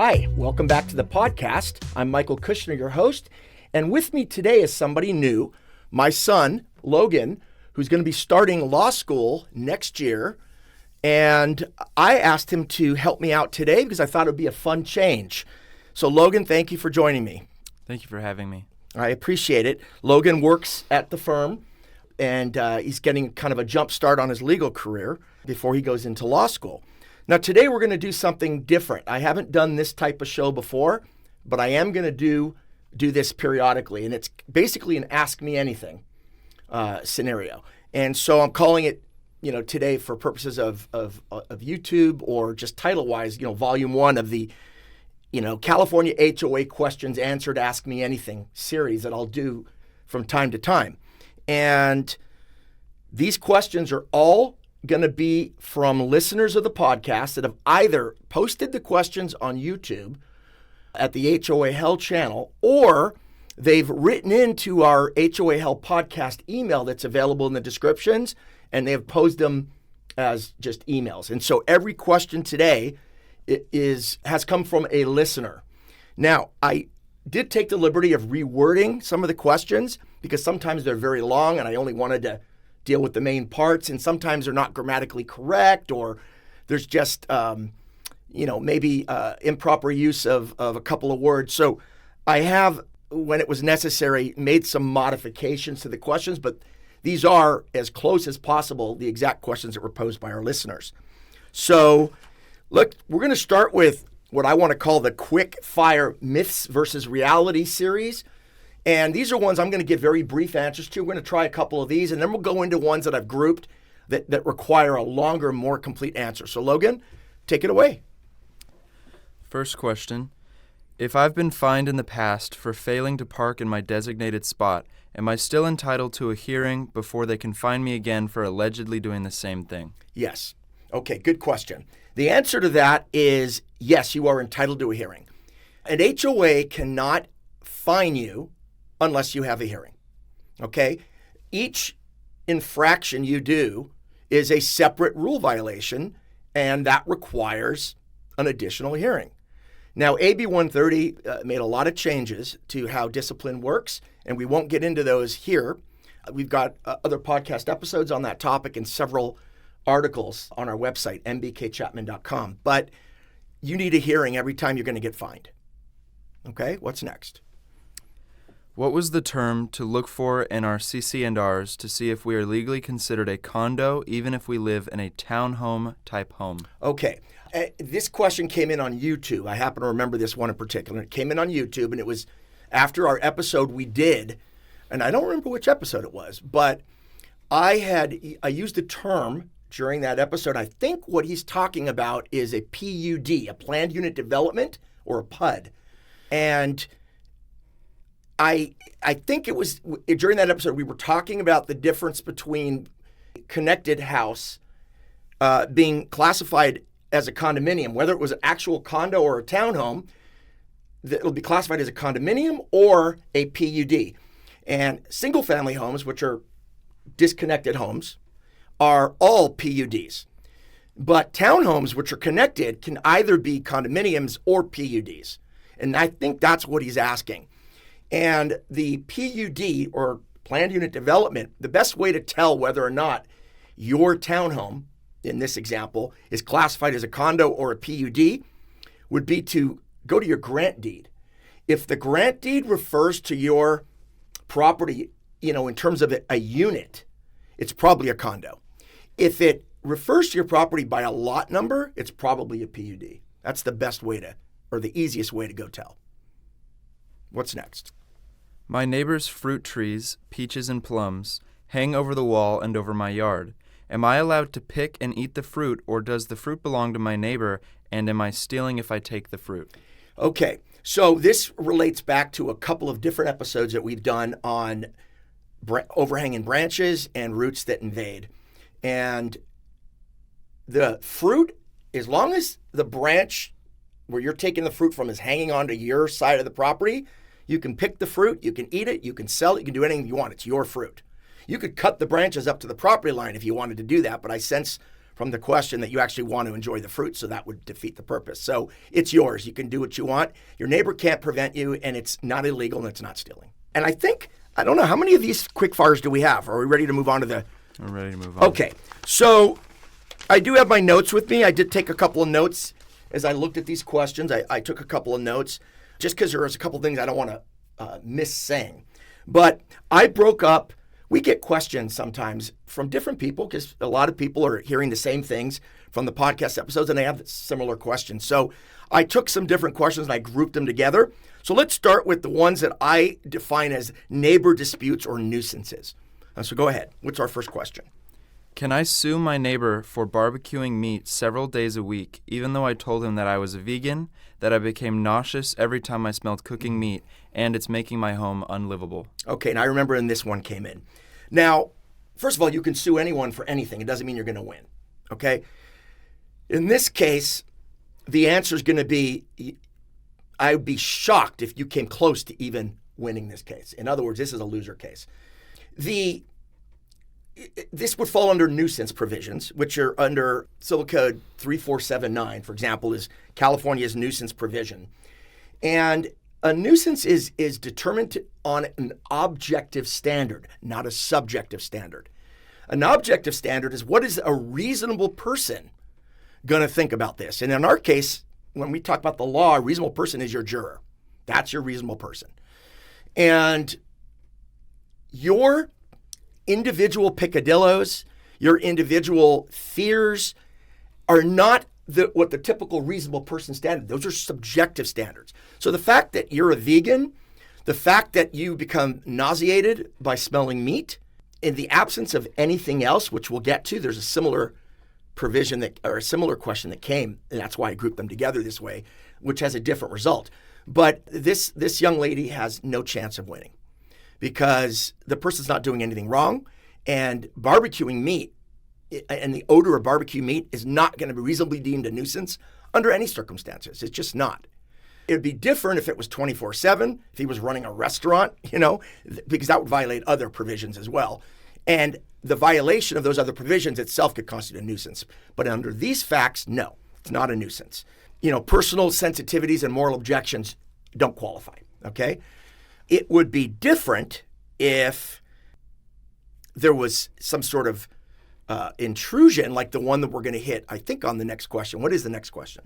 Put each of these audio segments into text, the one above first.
Hi, welcome back to the podcast. I'm Michael Kushner, your host, and with me today is somebody new, my son, Logan, who's going to be starting law school next year, and I asked him to help me out today because I thought it would be a fun change. So Logan, thank you for joining me. Thank you for having me. I appreciate it. Logan works at the firm, and he's getting kind of a jump start on his legal career before he goes into law school. Now, today we're going to do something different. I haven't done this type of show before, but I am going to do this periodically, and it's basically an Ask Me Anything scenario. And so I'm calling it, today for purposes of YouTube or just title-wise, Volume 1 of the, California HOA Questions Answered Ask Me Anything series that I'll do from time to time. And these questions are all going to be from listeners of the podcast that have either posted the questions on YouTube at the HOA HELL channel, or they've written into our HOA HELL podcast email that's available in the descriptions, and they have posed them as just emails. And so every question today has come from a listener. Now, I did take the liberty of rewording some of the questions because sometimes they're very long and I only wanted to deal with the main parts, and sometimes they're not grammatically correct, or there's just, maybe improper use of a couple of words. So I have, when it was necessary, made some modifications to the questions, but these are, as close as possible, the exact questions that were posed by our listeners. So, look, we're going to start with what I want to call the Quickfire Myths versus Reality series. And these are ones I'm going to give very brief answers to. We're going to try a couple of these, and then we'll go into ones that I've grouped that require a longer, more complete answer. So, Logan, take it away. First question. If I've been fined in the past for failing to park in my designated spot, am I still entitled to a hearing before they can fine me again for allegedly doing the same thing? Yes. Okay, good question. The answer to that is yes, you are entitled to a hearing. An HOA cannot fine you unless you have a hearing, okay? Each infraction you do is a separate rule violation, and that requires an additional hearing. Now, AB 130 made a lot of changes to how discipline works, and we won't get into those here. We've got other podcast episodes on that topic and several articles on our website, mbkchapman.com. But you need a hearing every time you're going to get fined. Okay, what's next? What was the term to look for in our CC&Rs to see if we are legally considered a condo even if we live in a townhome type home? Okay. This question came in on YouTube. I happen to remember this one in particular. It came in on YouTube, and it was after our episode we did, and I don't remember which episode it was, but I used the term during that episode. I think what he's talking about is a PUD, a planned unit development, or a PUD. And I think it was during that episode we were talking about the difference between connected house being classified as a condominium, whether it was an actual condo or a townhome, it'll be classified as a condominium or a PUD. And single family homes, which are disconnected homes, are all PUDs. But townhomes, which are connected, can either be condominiums or PUDs. And I think that's what he's asking. And the PUD, or planned unit development, the best way to tell whether or not your townhome, in this example, is classified as a condo or a PUD would be to go to your grant deed. If the grant deed refers to your property, in terms of a unit, it's probably a condo. If it refers to your property by a lot number, it's probably a PUD. That's the best way or the easiest way to go tell. What's next? My neighbor's fruit trees, peaches and plums, hang over the wall and over my yard. Am I allowed to pick and eat the fruit, or does the fruit belong to my neighbor, and am I stealing if I take the fruit? Okay, so this relates back to a couple of different episodes that we've done on overhanging branches and roots that invade. And the fruit, as long as the branch where you're taking the fruit from is hanging onto your side of the property, you can pick the fruit, you can eat it, you can sell it, you can do anything you want. It's your fruit. You could cut the branches up to the property line if you wanted to do that, but I sense from the question that you actually want to enjoy the fruit, so that would defeat the purpose. So it's yours. You can do what you want. Your neighbor can't prevent you, and it's not illegal, and it's not stealing. And I don't know, how many of these quick fires do we have? Are we ready to move on to the... We're ready to move on. Okay, so I do have my notes with me. I did take a couple of notes as I looked at these questions. I took a couple of notes just because there was a couple of things I don't want to miss saying. But I broke up. We get questions sometimes from different people because a lot of people are hearing the same things from the podcast episodes and they have similar questions. So I took some different questions and I grouped them together. So let's start with the ones that I define as neighbor disputes or nuisances. So go ahead. What's our first question? Can I sue my neighbor for barbecuing meat several days a week, even though I told him that I was a vegan, that I became nauseous every time I smelled cooking meat, and it's making my home unlivable? Okay, and I remember when this one came in. Now, first of all, you can sue anyone for anything. It doesn't mean you're going to win, okay? In this case, the answer is going to be, I would be shocked if you came close to even winning this case. In other words, this is a loser case. This would fall under nuisance provisions, which are under Civil Code 3479, for example, is California's nuisance provision. And a nuisance is determined on an objective standard, not a subjective standard. An objective standard is what is a reasonable person going to think about this? And in our case, when we talk about the law, a reasonable person is your juror. That's your reasonable person. And your individual picadillos, your individual fears are not what the typical reasonable person standard. Those are subjective standards. So the fact that you're a vegan, the fact that you become nauseated by smelling meat, in the absence of anything else, which we'll get to, there's a similar provision or a similar question that came, and that's why I grouped them together this way, which has a different result. But this young lady has no chance of winning, because the person's not doing anything wrong, and barbecuing meat and the odor of barbecue meat is not going to be reasonably deemed a nuisance under any circumstances. It's just not. It would be different if it was 24/7, if he was running a restaurant, because that would violate other provisions as well. And the violation of those other provisions itself could constitute a nuisance. But under these facts, no, it's not a nuisance. Personal sensitivities and moral objections don't qualify, okay? It would be different if there was some sort of intrusion like the one that we're going to hit, I think, on the next question. What is the next question?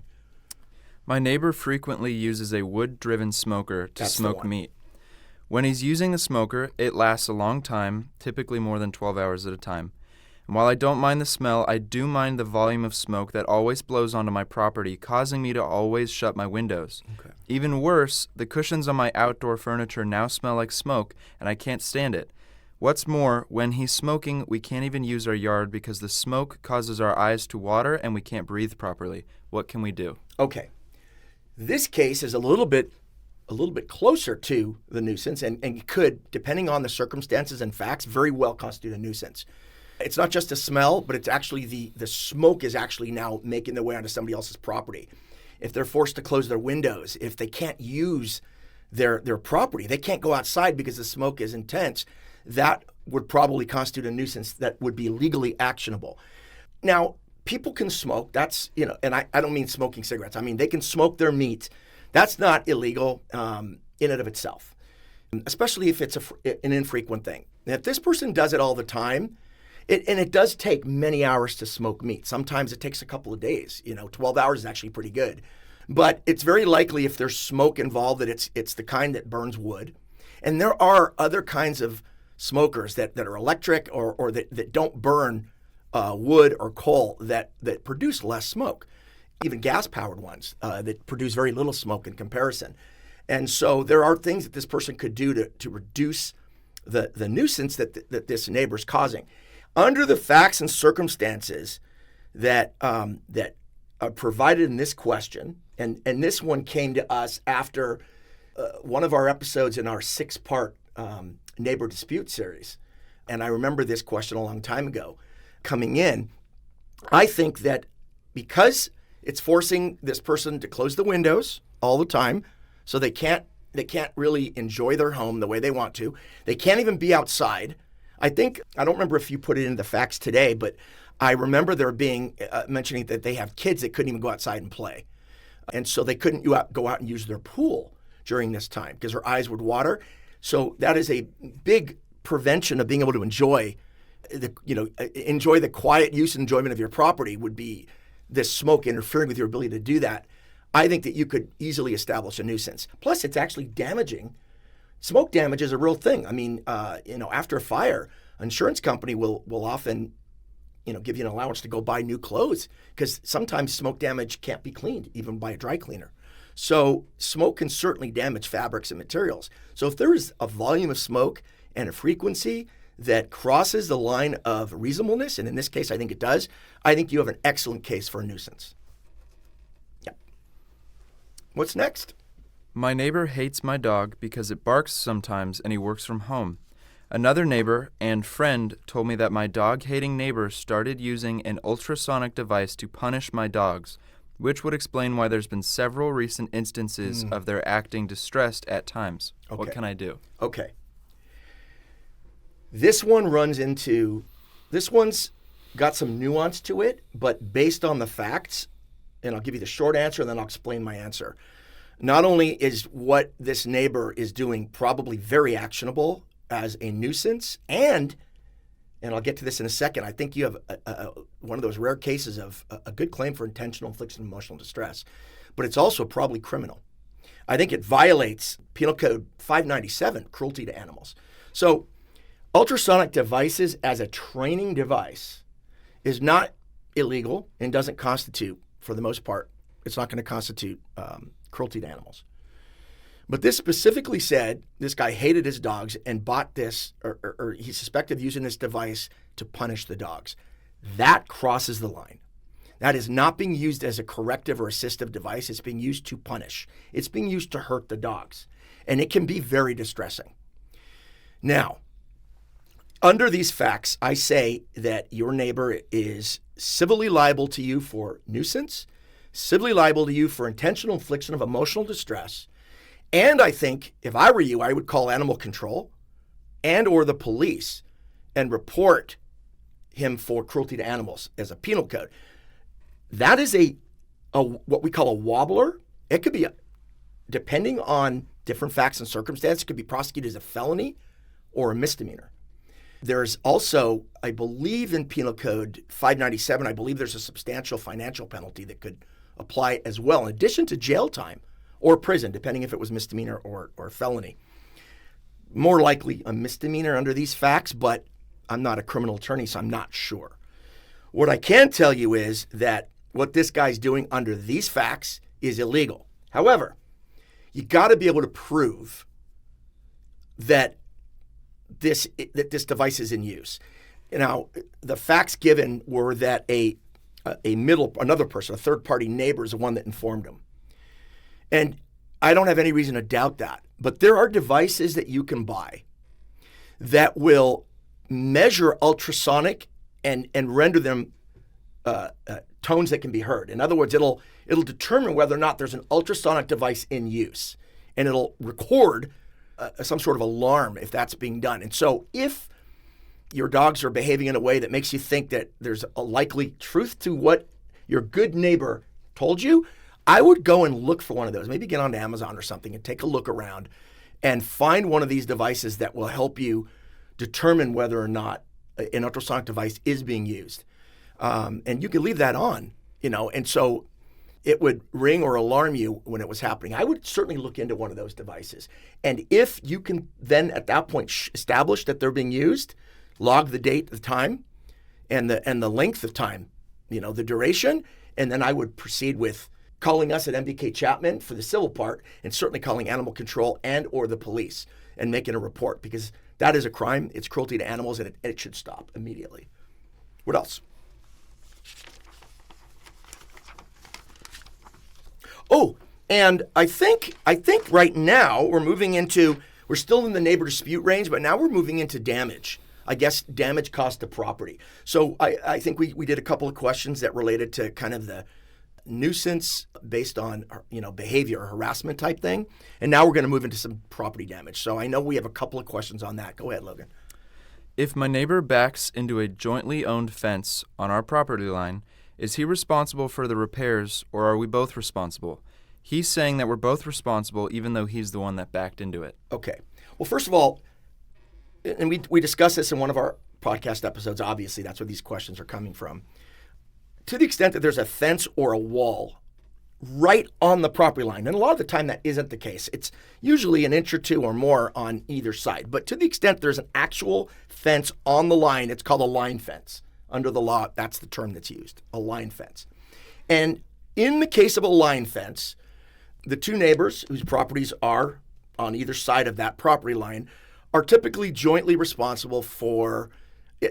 My neighbor frequently uses a wood-driven smoker to smoke meat. When he's using the smoker, it lasts a long time, typically more than 12 hours at a time. And while I don't mind the smell, I do mind the volume of smoke that always blows onto my property, causing me to always shut my windows. Okay. Even worse, the cushions on my outdoor furniture now smell like smoke, and I can't stand it. What's more, when he's smoking, we can't even use our yard because the smoke causes our eyes to water and we can't breathe properly. What can we do? Okay. This case is a little bit closer to the nuisance and could, depending on the circumstances and facts, very well constitute a nuisance. It's not just a smell, but it's actually the smoke is actually now making their way onto somebody else's property. If they're forced to close their windows, if they can't use their property, they can't go outside because the smoke is intense, that would probably constitute a nuisance that would be legally actionable. Now, people can smoke. That's, and I don't mean smoking cigarettes. I mean, they can smoke their meat. That's not illegal in and of itself, especially if it's an infrequent thing. Now, if this person does it all the time, and it does take many hours to smoke meat. Sometimes it takes a couple of days. 12 hours is actually pretty good. But it's very likely if there's smoke involved that it's the kind that burns wood. And there are other kinds of smokers that are electric or that don't burn wood or coal that produce less smoke. Even gas-powered ones that produce very little smoke in comparison. And so there are things that this person could do to reduce the nuisance that this neighbor's causing. Under the facts and circumstances that are provided in this question, and this one came to us after one of our episodes in our 6-part neighbor dispute series. And I remember this question a long time ago coming in. I think that because it's forcing this person to close the windows all the time, so they can't really enjoy their home the way they want to. They can't even be outside. I don't remember if you put it in the facts today, but I remember there being mentioning that they have kids that couldn't even go outside and play. And so they couldn't go out and use their pool during this time because their eyes would water. So that is a big prevention of being able to enjoy the quiet use and enjoyment of your property would be this smoke interfering with your ability to do that. I think that you could easily establish a nuisance. Plus, it's actually damaging. Smoke damage is a real thing. I mean, after a fire, an insurance company will often give you an allowance to go buy new clothes because sometimes smoke damage can't be cleaned, even by a dry cleaner. So smoke can certainly damage fabrics and materials. So if there is a volume of smoke and a frequency that crosses the line of reasonableness, and in this case I think it does, I think you have an excellent case for a nuisance. Yeah. What's next? My neighbor hates my dog because it barks sometimes and he works from home. Another neighbor and friend told me that my dog-hating neighbor started using an ultrasonic device to punish my dogs, which would explain why there's been several recent instances of their acting distressed at times. Okay. What can I do? Okay. This one's got some nuance to it, but based on the facts, and I'll give you the short answer and then I'll explain my answer. Not only is what this neighbor is doing probably very actionable as a nuisance, and I'll get to this in a second, I think you have one of those rare cases of a good claim for intentional infliction of emotional distress, but it's also probably criminal. I think it violates Penal Code 597, cruelty to animals. So ultrasonic devices as a training device is not illegal and doesn't constitute, for the most part, it's not going to constitute cruelty to animals. But this specifically said this guy hated his dogs and bought this, or he's suspected of using this device to punish the dogs. That crosses the line. That is not being used as a corrective or assistive device. It's being used to punish. It's being used to hurt the dogs. And it can be very distressing. Now, under these facts, I say that your neighbor is civilly liable to you for nuisance, civilly liable to you for intentional infliction of emotional distress. And I think if I were you, I would call animal control and or the police and report him for cruelty to animals as a penal code. That is a what we call a wobbler. It could be, depending on different facts and circumstances, it could be prosecuted as a felony or a misdemeanor. There's also, I believe in Penal Code 597, I believe there's a substantial financial penalty that could apply as well, in addition to jail time or prison, depending if it was misdemeanor or felony. More likely a misdemeanor under these facts, but I'm not a criminal attorney, so I'm not sure. What I can tell you is that what this guy's doing under these facts is illegal. However, you got to be able to prove that this device is in use. Now, the facts given were that another person, a third-party neighbor, is the one that informed him. And I don't have any reason to doubt that. But there are devices that you can buy that will measure ultrasonic and render them tones that can be heard. In other words, it'll determine whether or not there's an ultrasonic device in use, and it'll record some sort of alarm if that's being done. And so if your dogs are behaving in a way that makes you think that there's a likely truth to what your good neighbor told you, I would go and look for one of those. Maybe get onto Amazon or something and take a look around and find one of these devices that will help you determine whether or not an ultrasonic device is being used. And you can leave that on, and so it would ring or alarm you when it was happening. I would certainly look into one of those devices. And if you can then at that point establish that they're being used, log the date, the time, and the length of time, the duration, and then I would proceed with calling us at MBK Chapman for the civil part, and certainly calling animal control and or the police and making a report, because that is a crime. It's cruelty to animals, and it should stop immediately. What else? Oh, and I think right now we're still in the neighbor dispute range, but now we're moving into damage. I guess damage caused to property. So I think we did a couple of questions that related to kind of the nuisance based on behavior or harassment type thing. And now we're going to move into some property damage. So I know we have a couple of questions on that. Go ahead, Logan. If my neighbor backs into a jointly owned fence on our property line, is he responsible for the repairs, or are we both responsible? He's saying that we're both responsible even though he's the one that backed into it. Okay. Well, first of all, and we discussed this in one of our podcast episodes, obviously that's where these questions are coming from. To the extent that there's a fence or a wall right on the property line, and a lot of the time that isn't the case. It's usually an inch or two or more on either side. But to the extent there's an actual fence on the line, it's called a line fence. Under the law, that's the term that's used, a line fence. And in the case of a line fence, the two neighbors whose properties are on either side of that property line are typically jointly responsible for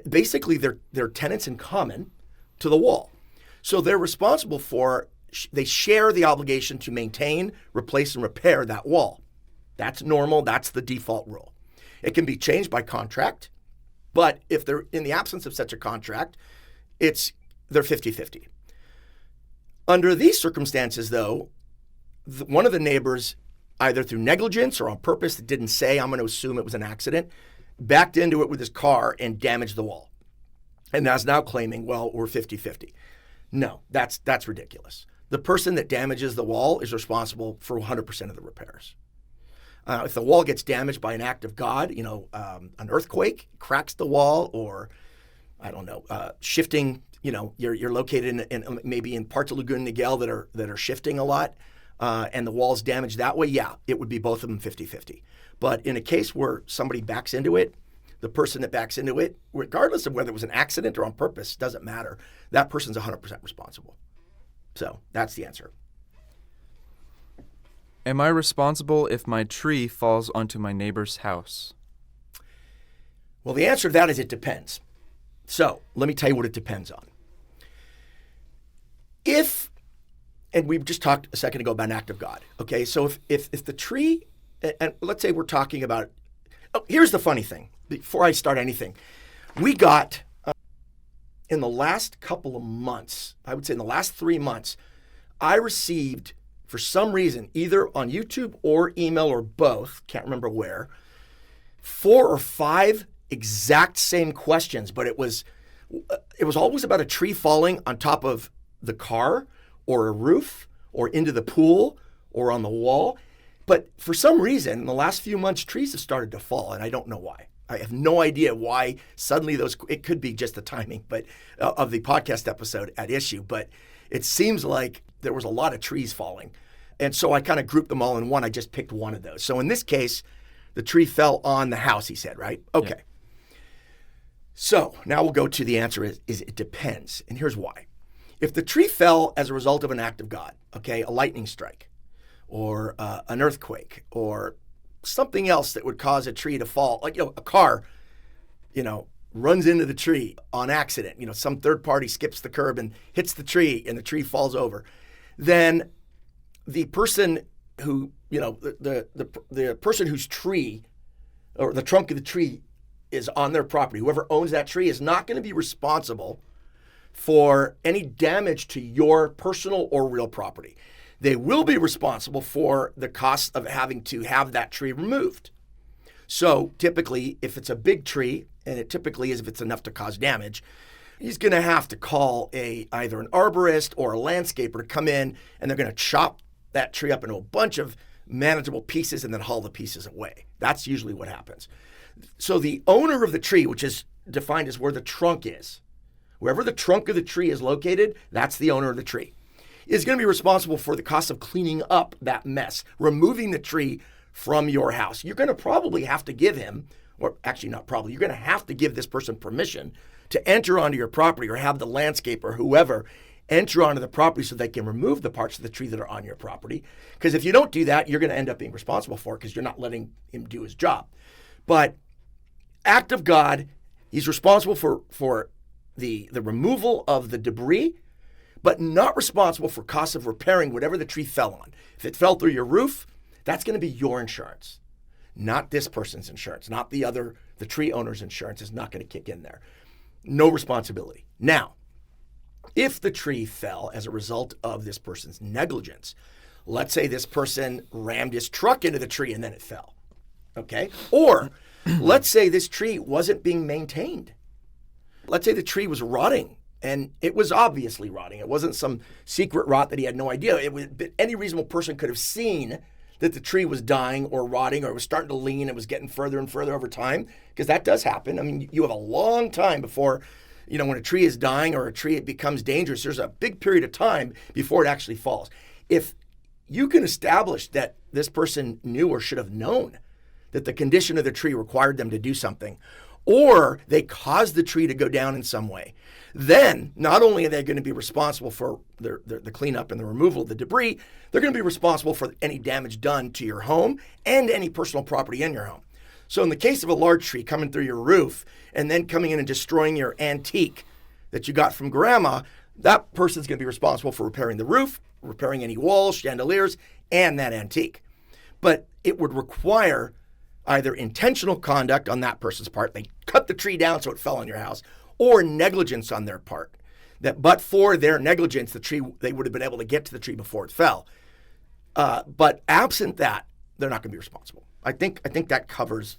basically their tenants in common to the wall. So they're responsible for, they share the obligation to maintain, replace, and repair that wall. That's normal. That's the default rule. It can be changed by contract, but if they're in the absence of such a contract, they're 50-50. Under these circumstances, though, one of the neighbors, either through negligence or on purpose, didn't say, I'm going to assume it was an accident, backed into it with his car and damaged the wall. And is now claiming, well, we're 50-50. No, that's ridiculous. The person that damages the wall is responsible for 100% of the repairs. If the wall gets damaged by an act of God, an earthquake cracks the wall, or shifting. You're located in maybe in parts of Laguna Niguel that are shifting a lot, and the wall's damaged that way. Yeah, it would be both of them 50-50. But in a case where somebody backs into it, the person that backs into it, regardless of whether it was an accident or on purpose, doesn't matter. That person's 100% responsible. So that's the answer. Am I responsible if my tree falls onto my neighbor's house? Well, the answer to that is it depends. So let me tell you what it depends on. And we just talked a second ago about an act of God. Okay, so if the tree, and let's say we're talking about, here's the funny thing. Before I start anything, we got, in the last couple of months, I would say in the last 3 months, I received, for some reason, either on YouTube or email or both, can't remember where, 4 or 5 exact same questions, but it was always about a tree falling on top of the car or a roof or into the pool or on the wall. But for some reason, in the last few months, trees have started to fall, and I don't know why. I have no idea why suddenly it could be just the timing, but of the podcast episode at issue, but it seems like there was a lot of trees falling. And so I kind of grouped them all in one. I just picked one of those. So in this case, the tree fell on the house, he said, right? Okay. Yeah. So now we'll go to the answer is it depends. And here's why. If the tree fell as a result of an act of God, okay, a lightning strike or an earthquake or something else that would cause a tree to fall, like, a car, runs into the tree on accident, some third party skips the curb and hits the tree and the tree falls over, then the person who, the person whose tree or the trunk of the tree is on their property, whoever owns that tree is not going to be responsible for any damage to your personal or real property. They will be responsible for the cost of having to have that tree removed. So typically, if it's a big tree, and it typically is if it's enough to cause damage, he's going to have to call either an arborist or a landscaper to come in, and they're going to chop that tree up into a bunch of manageable pieces and then haul the pieces away. That's usually what happens. So the owner of the tree, which is defined as where the trunk is, wherever the trunk of the tree is located, that's the owner of the tree, is going to be responsible for the cost of cleaning up that mess, removing the tree from your house. You're going to probably have to give him, or actually not probably, you're going to have to give this person permission to enter onto your property or have the landscaper or whoever enter onto the property so they can remove the parts of the tree that are on your property. Because if you don't do that, you're going to end up being responsible for it because you're not letting him do his job. But act of God, he's responsible for the removal of the debris, but not responsible for costs of repairing whatever the tree fell on. If it fell through your roof, that's going to be your insurance, not this person's insurance, not the tree owner's insurance is not going to kick in there. No responsibility. Now, if the tree fell as a result of this person's negligence, let's say this person rammed his truck into the tree and then it fell, okay? Or Let's say this tree wasn't being maintained. Let's say the tree was rotting, and it was obviously rotting. It wasn't some secret rot that he had no idea. Any reasonable person could have seen that the tree was dying or rotting, or it was starting to lean and was getting further and further over time, because that does happen. I mean, you have a long time before, when a tree is dying or a tree it becomes dangerous, there's a big period of time before it actually falls. If you can establish that this person knew or should have known that the condition of the tree required them to do something, or they caused the tree to go down in some way, then not only are they going to be responsible for the cleanup and the removal of the debris, they're going to be responsible for any damage done to your home and any personal property in your home. So in the case of a large tree coming through your roof and then coming in and destroying your antique that you got from grandma, that person's going to be responsible for repairing the roof, repairing any walls, chandeliers, and that antique. But it would require either intentional conduct on that person's part, they cut the tree down so it fell on your house, or negligence on their part. That but for their negligence, they would have been able to get to the tree before it fell. But absent that, they're not going to be responsible. I think that covers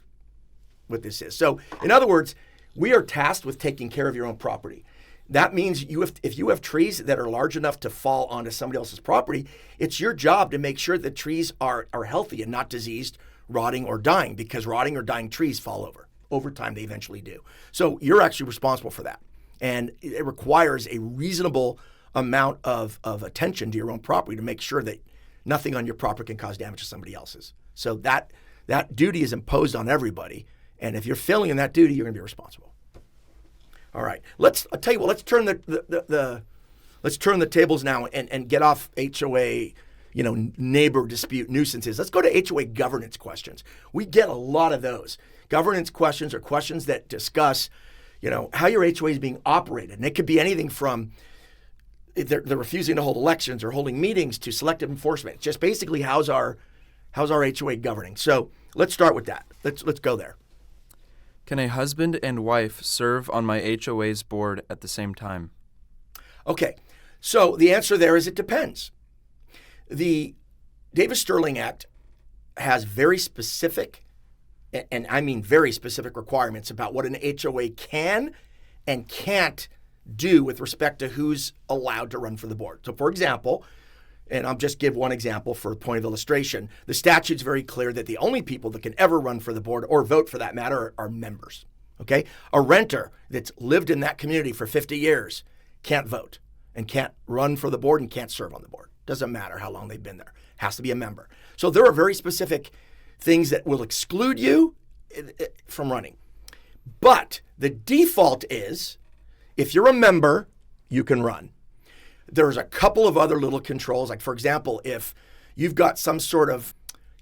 what this is. So in other words, we are tasked with taking care of your own property. That means if you have trees that are large enough to fall onto somebody else's property, it's your job to make sure that trees are healthy and not diseased, rotting, or dying, because rotting or dying trees fall over. Over time, they eventually do. So you're actually responsible for that. And it requires a reasonable amount of attention to your own property to make sure that nothing on your property can cause damage to somebody else's. So that duty is imposed on everybody. And if you're failing in that duty, you're going to be responsible. All right. I'll tell you what, let's turn the tables now and get off HOA, neighbor dispute nuisances. Let's go to HOA governance questions. We get a lot of those. Governance questions are questions that discuss, how your HOA is being operated. And it could be anything from they're refusing to hold elections or holding meetings to selective enforcement. It's just basically how's our HOA governing. So let's start with that. Let's go there. Can a husband and wife serve on my HOA's board at the same time? Okay. So the answer there is it depends. The Davis-Sterling Act has very specific, and I mean very specific, requirements about what an HOA can and can't do with respect to who's allowed to run for the board. So for example, and I'll just give one example for a point of illustration, the statute's very clear that the only people that can ever run for the board or vote for that matter are members. Okay? A renter that's lived in that community for 50 years can't vote and can't run for the board and can't serve on the board. Doesn't matter how long they've been there. Has to be a member. So there are very specific things that will exclude you from running. But the default is if you're a member, you can run. There's a couple of other little controls. Like, for example, if you've got some sort of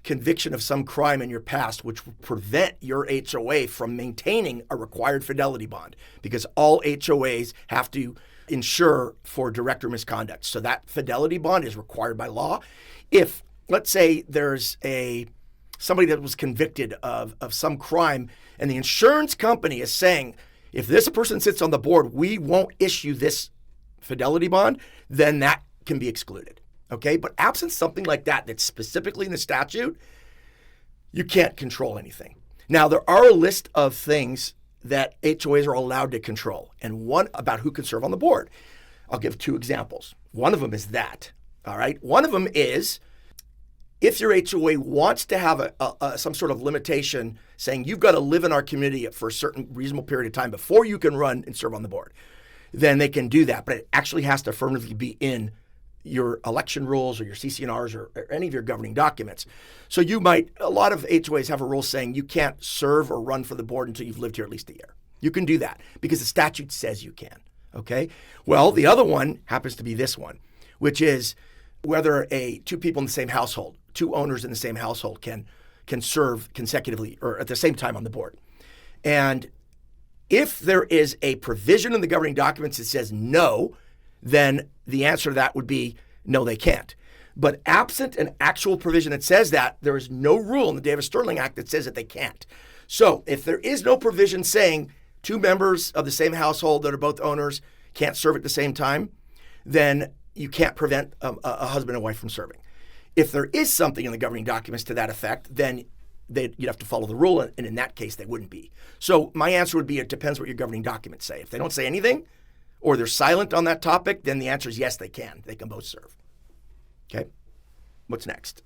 conviction of some crime in your past, which will prevent your HOA from maintaining a required fidelity bond, because all HOAs have to insure for director misconduct. So that fidelity bond is required by law. If, let's say, there's somebody that was convicted of some crime and the insurance company is saying, if this person sits on the board, we won't issue this fidelity bond, then that can be excluded. Okay? But absent something like that that's specifically in the statute, you can't control anything. Now, there are a list of things that HOAs are allowed to control, and one about who can serve on the board. I'll give two examples. One of them is that. All right? One of them is if your HOA wants to have some sort of limitation saying you've got to live in our community for a certain reasonable period of time before you can run and serve on the board, then they can do that. But it actually has to affirmatively be in your election rules or your CC&Rs or any of your governing documents. So a lot of HOAs have a rule saying you can't serve or run for the board until you've lived here at least a year. You can do that because the statute says you can. Okay? Well, the other one happens to be this one, which is whether two people in the same household, two owners in the same household can serve consecutively or at the same time on the board. And if there is a provision in the governing documents that says no, then the answer to that would be no, they can't. But absent an actual provision that says that, there is no rule in the Davis-Sterling Act that says that they can't. So if there is no provision saying two members of the same household that are both owners can't serve at the same time, then you can't prevent a husband and wife from serving. If there is something in the governing documents to that effect, then you'd have to follow the rule, and in that case, they wouldn't be. So my answer would be it depends what your governing documents say. If they don't say anything or they're silent on that topic, then the answer is yes, they can. They can both serve. Okay? What's next?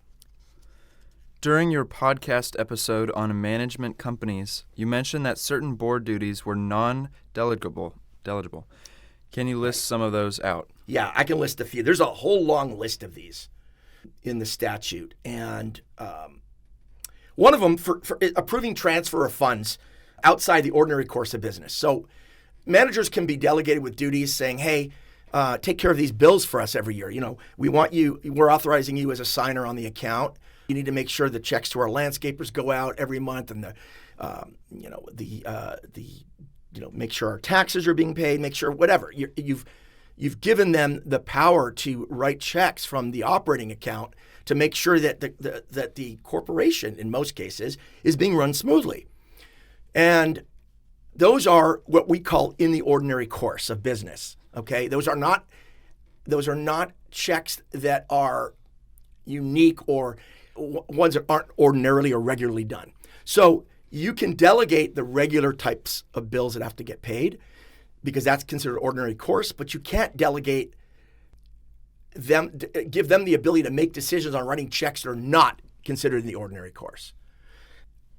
During your podcast episode on management companies, you mentioned that certain board duties were non-delegable. Can you list some of those out? Yeah, I can list a few. There's a whole long list of these in the statute. And one of them for approving transfer of funds outside the ordinary course of business. So managers can be delegated with duties saying, hey, take care of these bills for us every year. We're authorizing you as a signer on the account. You need to make sure the checks to our landscapers go out every month, and make sure our taxes are being paid, make sure whatever. You've given them the power to write checks from the operating account to make sure that the corporation, in most cases, is being run smoothly. And those are what we call in the ordinary course of business. Okay, those are not checks that are unique or ones that aren't ordinarily or regularly done. So you can delegate the regular types of bills that have to get paid because that's considered ordinary course, but you can't delegate them, give them the ability to make decisions on writing checks that are not considered in the ordinary course.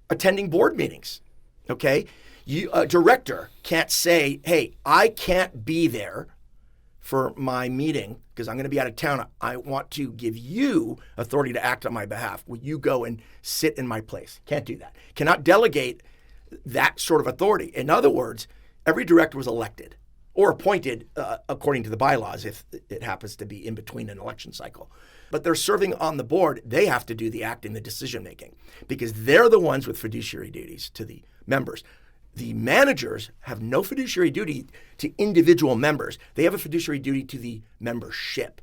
Attending board meetings, okay? A director can't say, hey, I can't be there for my meeting because I'm going to be out of town. I want to give you authority to act on my behalf. Will you go and sit in my place? Can't do that. Cannot delegate that sort of authority. In other words, every director was elected or appointed according to the bylaws if it happens to be in between an election cycle. But they're serving on the board. They have to do the acting, the decision making, because they're the ones with fiduciary duties to the members. The managers have no fiduciary duty to individual members. They have a fiduciary duty to the membership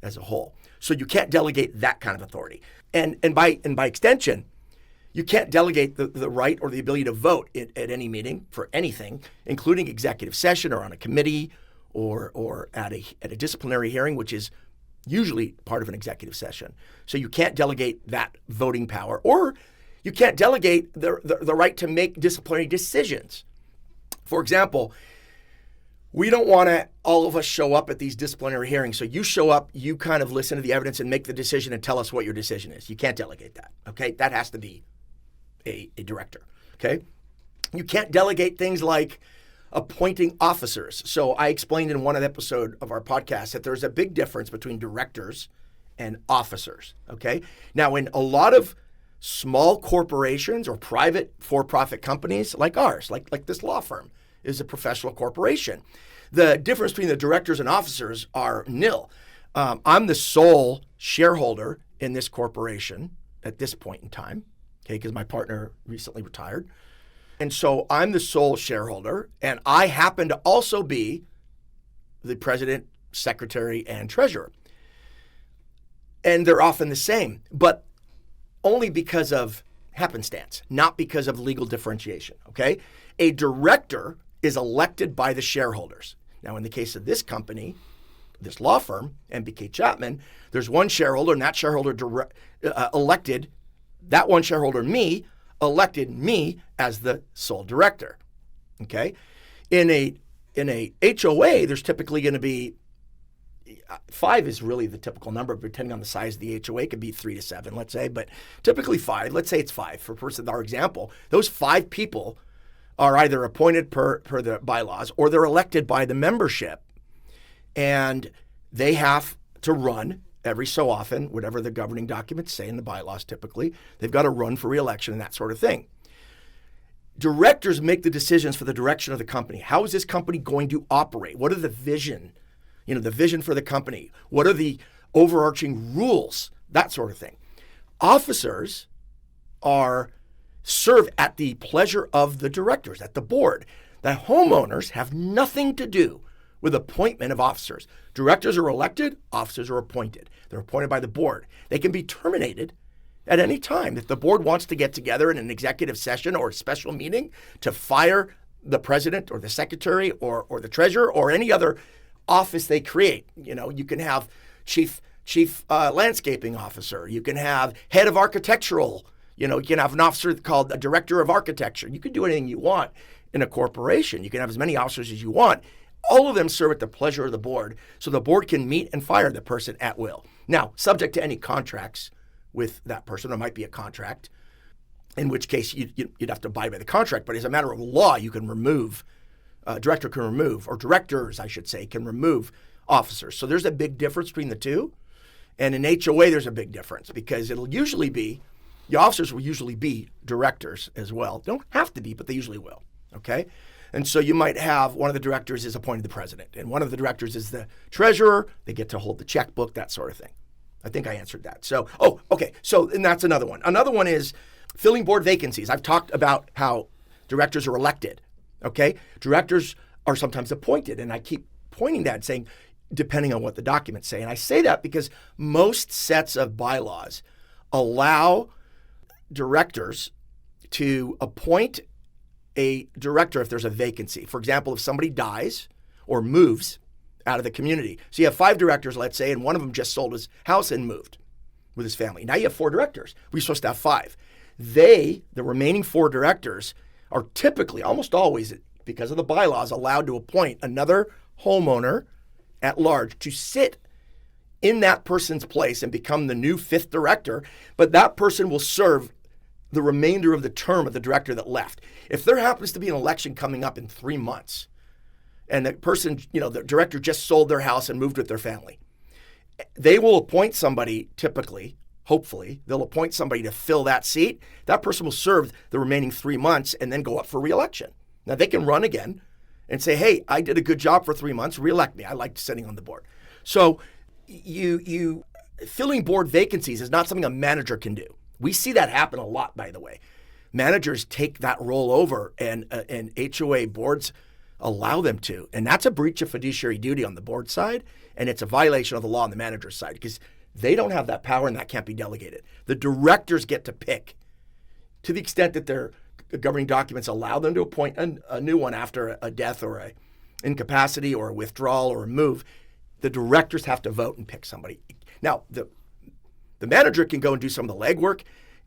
as a whole. So you can't delegate that kind of authority. And by extension, you can't delegate the right or the ability to vote at any meeting for anything, including executive session or on a committee or at a disciplinary hearing, which is usually part of an executive session. So you can't delegate that voting power, or you can't delegate the right to make disciplinary decisions. For example, we don't want to all of us show up at these disciplinary hearings. So you show up, you kind of listen to the evidence and make the decision and tell us what your decision is. You can't delegate that, okay? That has to be a director, okay? You can't delegate things like appointing officers. So I explained in one episode of our podcast that there's a big difference between directors and officers, okay? Now, in a lot of small corporations or private for-profit companies like ours, like this law firm is a professional corporation, the difference between the directors and officers are nil. I'm the sole shareholder in this corporation at this point in time, okay, because my partner recently retired. And so I'm the sole shareholder, and I happen to also be the president, secretary, and treasurer. And they're often the same, but only because of happenstance, not because of legal differentiation, okay? A director is elected by the shareholders. Now, in the case of this company, this law firm, MBK Chapman, there's one shareholder, and that shareholder elected, that one shareholder, me, elected me as the sole director, okay? In a HOA, there's typically going to be 5 is really the typical number, depending on the size of the HOA. It could be 3 to 7, let's say, but typically 5. Let's say it's 5 for our example. Those 5 people are either appointed per the bylaws or they're elected by the membership, and they have to run every so often, whatever the governing documents say in the bylaws typically. They've got to run for re-election and that sort of thing. Directors make the decisions for the direction of the company. How is this company going to operate? What are the vision? The vision for the company. What are the overarching rules? That sort of thing. Officers serve at the pleasure of the directors, at the board. The homeowners have nothing to do with appointment of officers. Directors are elected, officers are appointed. They're appointed by the board. They can be terminated at any time. If the board wants to get together in an executive session or a special meeting to fire the president or the secretary or the treasurer or any other office they create, you can have chief landscaping officer. You can have head of architectural, You can have an officer called a director of architecture. You can do anything you want in a corporation. You can have as many officers as you want. All of them serve at the pleasure of the board, so the board can meet and fire the person at will. Now, subject to any contracts with that person. There might be a contract, in which case you'd have to abide by the contract. But as a matter of law, you can remove, director can remove, or directors, I should say, can remove officers. So there's a big difference between the two. And in HOA, there's a big difference because it'll usually be, the officers will usually be directors as well. They don't have to be, but they usually will, okay? And so you might have one of the directors is appointed the president, and one of the directors is the treasurer. They get to hold the checkbook, that sort of thing. I think I answered that. So, okay. So, and that's another one. Another one is filling board vacancies. I've talked about how directors are elected, okay? Directors are sometimes appointed, and I keep pointing that and saying, depending on what the documents say. And I say that because most sets of bylaws allow directors to appoint a director if there's a vacancy. For example, if somebody dies or moves out of the community. So you have 5 directors, let's say, and one of them just sold his house and moved with his family. Now you have 4 directors. We're supposed to have 5. The remaining 4 directors, are typically, almost always, because of the bylaws, allowed to appoint another homeowner at large to sit in that person's place and become the new 5th director, but that person will serve the remainder of the term of the director that left. If there happens to be an election coming up in 3 months, and the person, the director just sold their house and moved with their family, they will appoint somebody, typically, hopefully, they'll appoint somebody to fill that seat. That person will serve the remaining 3 months and then go up for re-election. Now, they can run again and say, hey, I did a good job for 3 months, re-elect me. I liked sitting on the board. So you filling board vacancies is not something a manager can do. We see that happen a lot, by the way. Managers take that role over, and HOA boards allow them to. And that's a breach of fiduciary duty on the board side, and it's a violation of the law on the manager's side because they don't have that power and that can't be delegated. The directors get to pick, to the extent that their governing documents allow them to appoint a new one after a death or a incapacity or a withdrawal or a move. The directors have to vote and pick somebody. Now, the manager can go and do some of the legwork,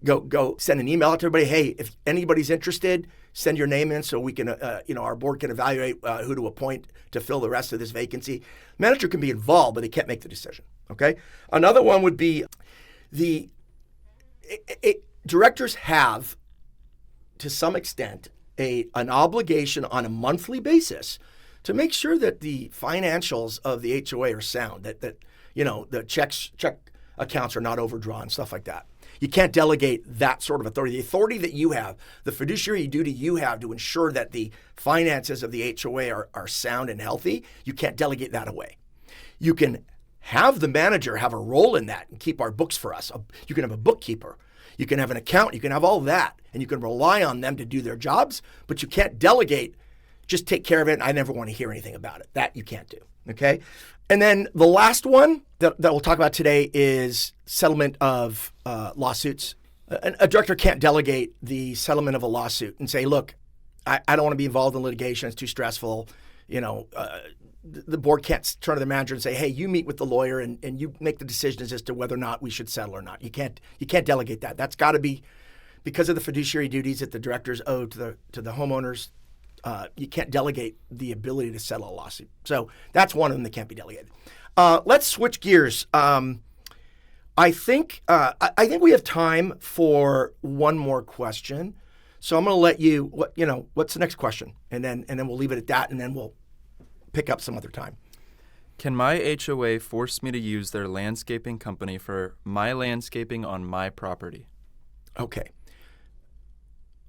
go send an email out to everybody. Hey, if anybody's interested, send your name in so we can, our board can evaluate who to appoint to fill the rest of this vacancy. Manager can be involved, but they can't make the decision. Okay. Another one would be directors have, to some extent, an obligation on a monthly basis to make sure that the financials of the HOA are sound, that the check accounts are not overdrawn, stuff like that. You can't delegate that sort of authority. The authority that you have, the fiduciary duty you have to ensure that the finances of the HOA are sound and healthy, you can't delegate that away. You can have the manager have a role in that and keep our books for us. You can have a bookkeeper. You can have an accountant. You can have all that, and you can rely on them to do their jobs, but you can't delegate, just take care of it, and I never want to hear anything about it. That you can't do, okay? And then the last one that we'll talk about today is settlement of lawsuits. A director can't delegate the settlement of a lawsuit and say, look, I don't want to be involved in litigation. It's too stressful. The board can't turn to the manager and say, hey, you meet with the lawyer and you make the decisions as to whether or not we should settle or not. You can't delegate that. That's got to be, because of the fiduciary duties that the directors owe to the homeowners. You can't delegate the ability to settle a lawsuit. So that's one of them that can't be delegated. Let's switch gears. I think we have time for one more question. So I'm going to let you. What's the next question? And then we'll leave it at that, and then we'll pick up some other time. Can my HOA force me to use their landscaping company for my landscaping on my property? Okay.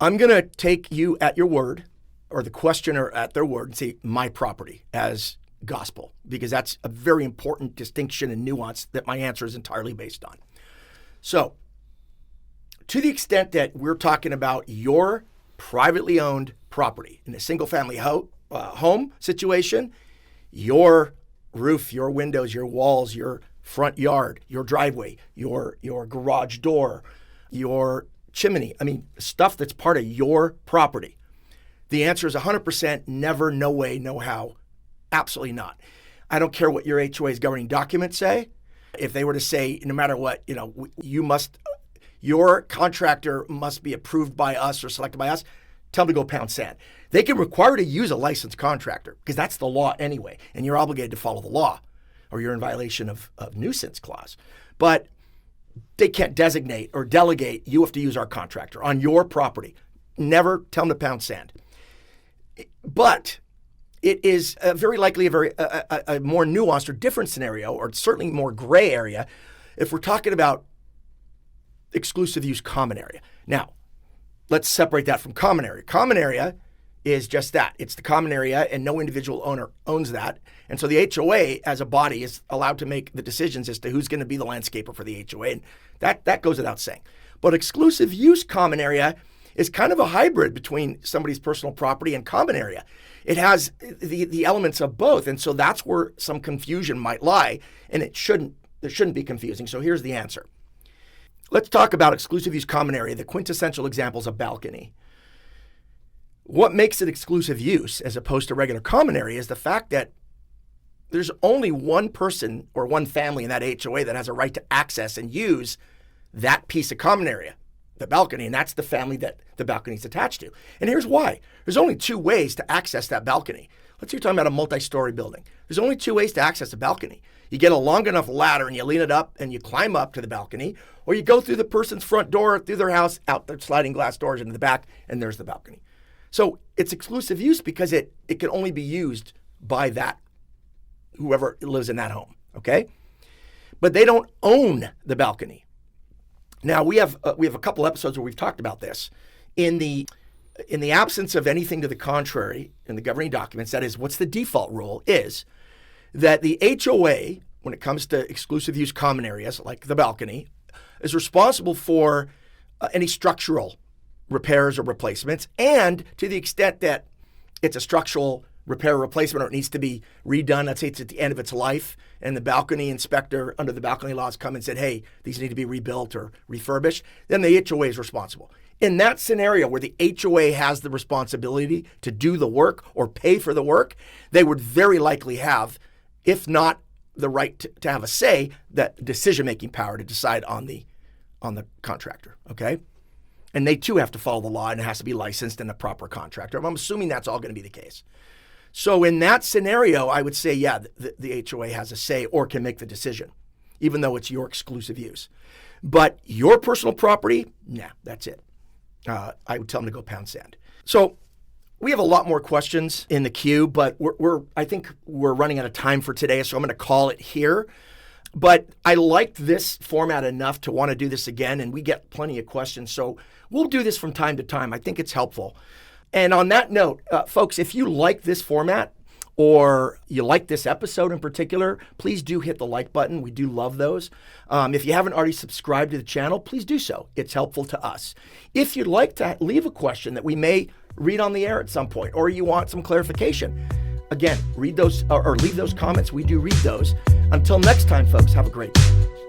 I'm going to take you at your word, or the questioner at their word, and say my property as gospel, because that's a very important distinction and nuance that my answer is entirely based on. So, to the extent that we're talking about your privately owned property in a single-family home situation, your roof, your windows, your walls, your front yard, your driveway, your garage door, your chimney, stuff that's part of your property. The answer is 100% never, no way, no how. Absolutely not. I don't care what your HOA's governing documents say. If they were to say, no matter what, you your contractor must be approved by us or selected by us, tell them to go pound sand. They can require to use a licensed contractor because that's the law anyway, and you're obligated to follow the law or you're in violation of nuisance clause. But they can't designate or delegate, you have to use our contractor on your property. Never tell them to pound sand. But it is very likely a more nuanced or different scenario, or certainly more gray area, if we're talking about exclusive use common area. Now, let's separate that from common area. Common area is just that. It's the common area, and no individual owner owns that. And so the HOA as a body is allowed to make the decisions as to who's going to be the landscaper for the HOA. And that goes without saying. But exclusive use common area is kind of a hybrid between somebody's personal property and common area. It has the elements of both. And so that's where some confusion might lie. And it shouldn't be confusing. So here's the answer. Let's talk about exclusive use common area. The quintessential example is a balcony. What makes it exclusive use as opposed to regular common area is the fact that there's only one person or one family in that HOA that has a right to access and use that piece of common area, the balcony, and that's the family that the balcony is attached to. And here's why. There's only two ways to access that balcony. Let's say you're talking about a multi-story building. There's only two ways to access a balcony. You get a long enough ladder and you lean it up and you climb up to the balcony, or you go through the person's front door, through their house, out their sliding glass doors into the back, and there's the balcony. So it's exclusive use because it can only be used by that, whoever lives in that home, okay? But they don't own the balcony. Now, we have a couple episodes where we've talked about this. In the absence of anything to the contrary in the governing documents, that is, what's the default rule is that the HOA, when it comes to exclusive use common areas like the balcony, is responsible for any structural repairs or replacements, and to the extent that it's a structural repair or replacement or it needs to be redone, let's say it's at the end of its life, and the balcony inspector under the balcony laws come and said, hey, these need to be rebuilt or refurbished, then the HOA is responsible. In that scenario where the HOA has the responsibility to do the work or pay for the work, they would very likely have, if not the right to have a say, that decision-making power to decide on the contractor, okay? And they too have to follow the law, and it has to be licensed and a proper contractor. I'm assuming that's all going to be the case. So in that scenario, I would say, yeah, the HOA has a say or can make the decision, even though it's your exclusive use. But your personal property, nah, that's it. I would tell them to go pound sand. So we have a lot more questions in the queue, but I think we're running out of time for today, so I'm going to call it here. But I liked this format enough to want to do this again, and we get plenty of questions. So we'll do this from time to time. I think it's helpful. And on that note, folks, if you like this format or you like this episode in particular, please do hit the like button. We do love those. If you haven't already subscribed to the channel, please do so. It's helpful to us. If you'd like to leave a question that we may read on the air at some point, or you want some clarification, again, read those or leave those comments. We do read those. Until next time, folks, have a great day.